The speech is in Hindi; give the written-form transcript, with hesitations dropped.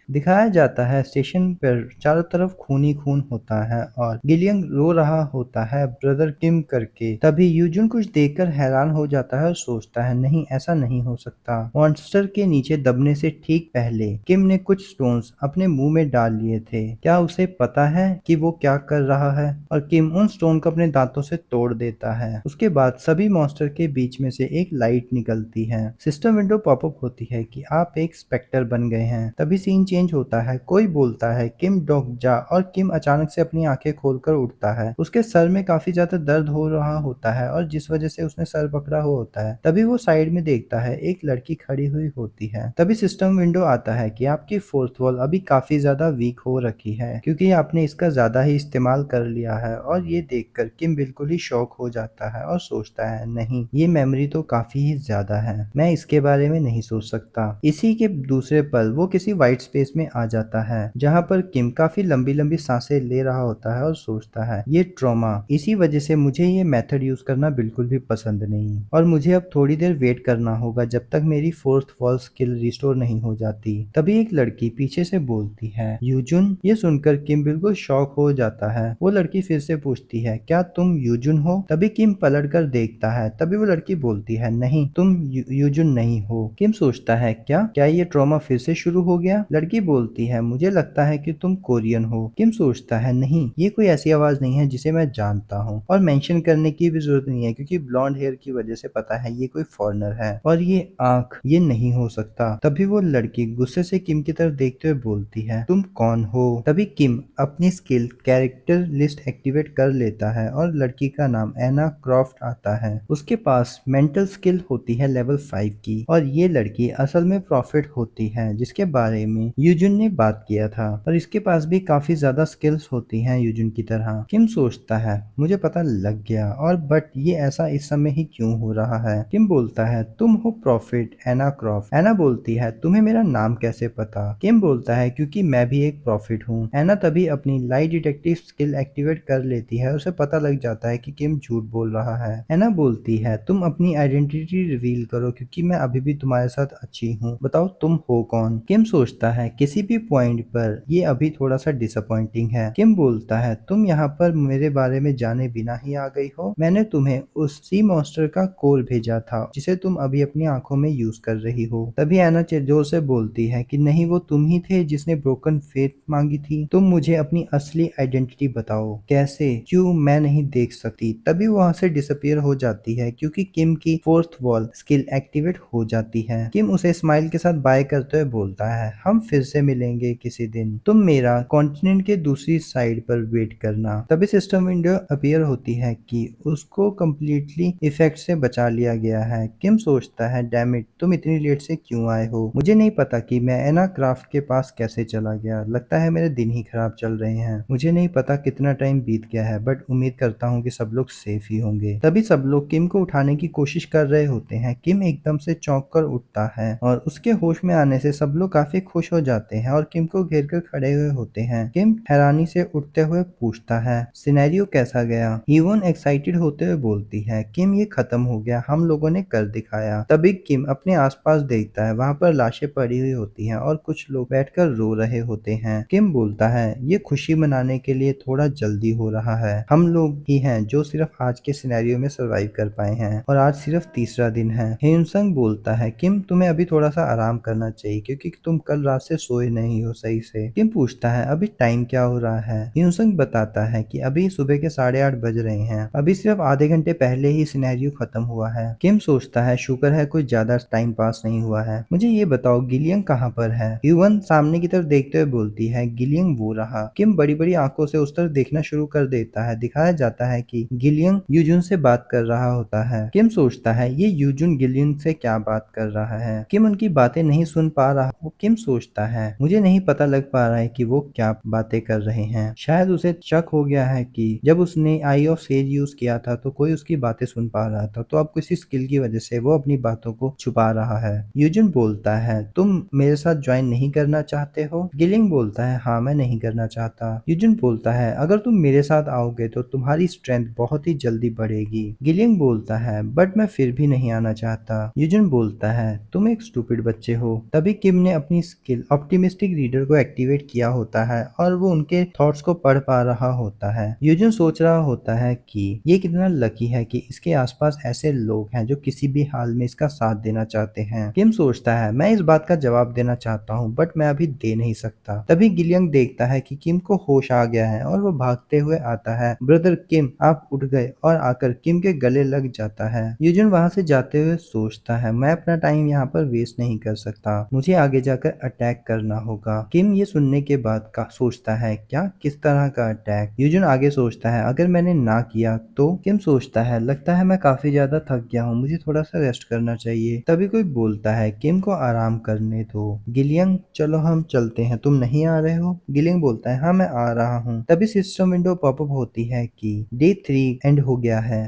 दिखाया जाता है स्टेशन पर चारों तरफ खून ही खून होता है और गिलियन रो रहा होता है ब्रदर किम करके। तभी यूजुन कुछ देखकर हैरान हो जाता है और सोचता है नहीं, ऐसा नहीं हो सकता। मॉन्स्टर के नीचे दबने से ठीक पहले किम ने कुछ स्टोन्स अपने मुंह में डाल लिए थे। क्या उसे पता है कि वो क्या कर रहा है? और किम उन स्टोन को अपने दांतों से तोड़ देता है। उसके बाद सभी मॉन्स्टर के बीच में से एक लाइट निकलती है। सिस्टम विंडो पॉपअप होती है कि आप एक स्पेक्टर बन गए हैं। तभी सीन चेंज होता है। कोई बोलता है किम डॉग जा और किम अचानक से अपनी आंखें खोलकर उठता है। उसके सर में काफी ज्यादा दर्द हो रहा होता है और जिस वजह से उसने सर पकड़ा हुआ होता है। तभी वो साइड में देखता है, एक लड़की खड़ी हुई होती है। तभी सिस्टम विंडो आता है कि आपकी फोर्थ वॉल अभी काफी ज्यादा वीक हो रखी है क्योंकि आपने इसका ज्यादा ही इस्तेमाल कर लिया है। और ये देखकर किम बिल्कुल ही शॉक हो जाता है और सोचता है नहीं, ये मेमोरी तो काफी ही ज्यादा है, मैं इसके बारे में नहीं सोच सकता। इसी के दूसरे पल वो किसी वाइट स्पेस में आ जाता है जहाँ पर किम काफी लंबी लंबी सांसें ले रहा होता है और सोचता है ये ट्रॉमा, इसी वजह से मुझे ये मेथड यूज करना बिल्कुल भी पसंद नहीं और मुझे अब थोड़ी देर वेट करना होगा जब तक मेरी फोर्थ वॉल स्किल रिस्टोर नहीं हो जाती। तभी एक लड़की पीछे से बोलती है यूजुन। ये सुनकर किम बिल्कुल शॉक हो जाता है। वो लड़की फिर से पूछती है क्या तुम यूजुन हो? तभी किम पलट कर देखता है। तभी वो लड़की बोलती है नहीं, तुम यूजुन नहीं हो। किम सोचता है क्या क्या ये ट्रॉमा फिर से शुरू हो गया? लड़की बोलती है मुझे लगता है कि तुम कोरियन हो। किम सोचता है नहीं, ये कोई ऐसी आवाज नहीं है जिसे मैं जानता हूँ और मेंशन करने की भी जरूरत नहीं है क्योंकि ब्लॉन्ड हेयर की वजह से पता है ये कोई फॉरेनर है। और ये आंख, ये नहीं हो सकता। तभी वो लड़की गुस्से से किम की तरफ देखते हुए बोलती है तुम कौन हो? तभी किम अपनी स्किल कैरेक्टर लिस्ट एक्टिवेट कर लेता है और लड़की का नाम एना क्रॉफ्ट आता है। उसके पास मेंटल स्किल होती है लेवल 5 की और ये लड़की असल में प्रॉफिट होती है जिसके बारे में यूजुन ने बात किया था और इसके पास भी काफी ज्यादा स्किल्स होती हैं यूजुन की तरह। किम सोचता है मुझे पता लग गया और बट ये ऐसा इस समय ही क्यों हो रहा है? किम बोलता है तुम हो प्रॉफिट एना क्रॉफ्ट। एना बोलती है तुम्हें मेरा नाम कैसे पता? किम बोलता है क्योंकि मैं भी एक प्रॉफिट हूँ। एना तभी अपनी लाई डिटेक्टिव स्किल एक्टिवेट कर लेती है। उसे पता लग जाता है कि किम झूठ बोल रहा है। एना बोलती है तुम अपनी आइडेंटिटी रिवील करो क्योंकि मैं अभी भी तुम्हारे साथ अच्छी हूँ, बताओ तुम हो कौन? किम सोचता है किसी भी पॉइंट पर ये अभी थोड़ा सा डिसअपॉइंटिंग है। किम बोलता है तुम यहाँ पर मेरे बारे में जाने बिना ही आ गई हो। मैंने तुम्हें उस सी मॉन्स्टर का कोर भेजा था जिसे तुम अभी अपनी आंखों में यूज कर रही हो। तभी एना जोर से बोलती है कि नहीं, वो तुम ही थे जिसने ब्रोकन फेथ मांगी थी। तुम मुझे अपनी असली आइडेंटिटी बताओ। कैसे? क्यों मैं नहीं देख सकती? तभी वहां से डिसअपियर हो जाती है क्योंकि किम की फोर्थ वॉल स्किल एक्टिवेट हो जाती है। किम उसे स्माइल के साथ बाय करते हुए बोलता है हम फिर से मिलेंगे किसी दिन, तुम मेरा कॉन्टिनेंट के दूसरी साइड पर वेट करना। तभी सिस्टम विंडो अपीयर होती है कि उसको कम्प्लीटली इफेक्ट से बचा लिया गया है। किम सोचता है डैम इट, तुम इतनी लेट से क्यों आए हो? मुझे नहीं पता कि मैं एना क्राफ्ट के पास कैसे चला गया, लगता है मेरे दिन ही खराब चल रहे हैं। मुझे नहीं पता कितना टाइम बीत गया है बट उम्मीद करता हूँ कि सब लोग सेफ ही होंगे। तभी सब लोग किम को उठाने की कोशिश कर रहे होते हैं। किम एकदम से चौंक कर उठता है और उसके होश में आने से सब लोग काफी खुश हो जाते हैं और किम को घेर कर खड़े हुए होते हैं। किम हैरानी से उठते हुए पूछता है सिनेरियो कैसा गया? हीवन एक्साइटेड होते हुए बोलती है किम ये खत्म हो गया, हम लोगों ने कर दिखाया। तभी किम अपने आसपास देखता है, वहां पर लाशें पड़ी हुई होती हैं और कुछ लोग बैठकर रो रहे होते हैं। किम बोलता है ये खुशी मनाने के लिए थोड़ा जल्दी हो रहा है, हम लोग ही हैं जो सिर्फ आज के सिनेरियो में सरवाइव कर पाए हैं और आज सिर्फ तीसरा दिन है। हेयुनसंग बोलता है किम तुम्हें अभी थोड़ा सा आराम करना चाहिए क्योंकि तुम कल रात से सोए नहीं हो सही से। किम पूछता है अभी टाइम क्या हो रहा है? हेयुनसंग बताता है कि अभी सुबह के 8:30 बज रहे हैं, अभी सिर्फ आधे घंटे पहले ही सिनेरियो खत्म हुआ है। किम सोचता है शुक्र है कुछ ज्यादा टाइम पास नहीं हुआ है। मुझे ये बताओ गिलियन कहाँ पर है? ह्यूवन सामने की तरफ देखते हुए बोलती है गिलियन वो रहा। किम बड़ी बड़ी आंखों से उस तरफ देखना शुरू कर देता है। दिखाया जाता है कि गिलियन यूजुन से बात कर रहा होता है। किम सोचता है ये यूजुन गिलियन से क्या बात कर रहा है? किम उनकी बातें नहीं सुन पा रहा। वो किम सोचता है मुझे नहीं पता लग पा रहा है कि वो क्या बातें कर रहे हैं। शायद उसे शक हो गया है कि जब उसने आई ऑफ सेज यूज किया था तो कोई उसकी बातें सुन पा रहा था, तो अब किसी स्किल की वजह से वो अपनी बातों को छुपा रहा है। यूजुन बोलता है तुम मेरे साथ ज्वाइन नहीं करना चाहते हो? गिलिंग बोलता है हाँ मैं नहीं करना चाहता। यूजुन बोलता है अगर तुम मेरे साथ आओगे तो तुम्हारी स्ट्रेंथ बहुत ही जल्दी बढ़ेगी। गिलिंग बोलता है बट मैं फिर भी नहीं आना चाहता। यूजुन बोलता है तुम एक स्टूपिड बच्चे हो। तभी किम ने अपनी स्किल ऑप्टिमिस्टिक रीडर को एक्टिवेट किया होता है और वो उनके थॉट्स को पढ़ पा रहा होता है। यूजुन सोच रहा होता है कि ये कितना लकी है कि इसके आसपास ऐसे लोग हैं जो किसी भी हाल में इसका साथ देना चाहते हैं। किम सोचता है, मैं इस बात का जवाब देना चाहता हूँ बट मैं अभी दे नहीं सकता। तभी गिलियंग देखता है कि किम को होश आ गया है और वो भागते हुए आता है। ब्रदर किम, आप उठ गए, और आकर किम के गले लग जाता है। यूजुन वहां से जाते हुए सोचता है, मैं अपना टाइम यहाँ पर वेस्ट नहीं कर सकता, मुझे आगे जाकर अटैक करना होगा। किम ये सुनने के बाद का सोचता है, क्या, किस तरह का अटैक? यूजुन आगे सोचता है, अगर मैंने ना किया तो? किम सोचता है, लगता है मैं काफी ज्यादा थक गया हूँ, मुझे थोड़ा सा रेस्ट करना चाहिए। तभी कोई बोलता है, किम को आराम करने दो। गिलियंग, चलो हम चलते हैं, तुम नहीं आ रहे हो? गिलियंग बोलता है, हाँ मैं आ रहा हूँ। तभी सिस्टम विंडो पॉपअप होती है कि डे 3 एंड हो गया है।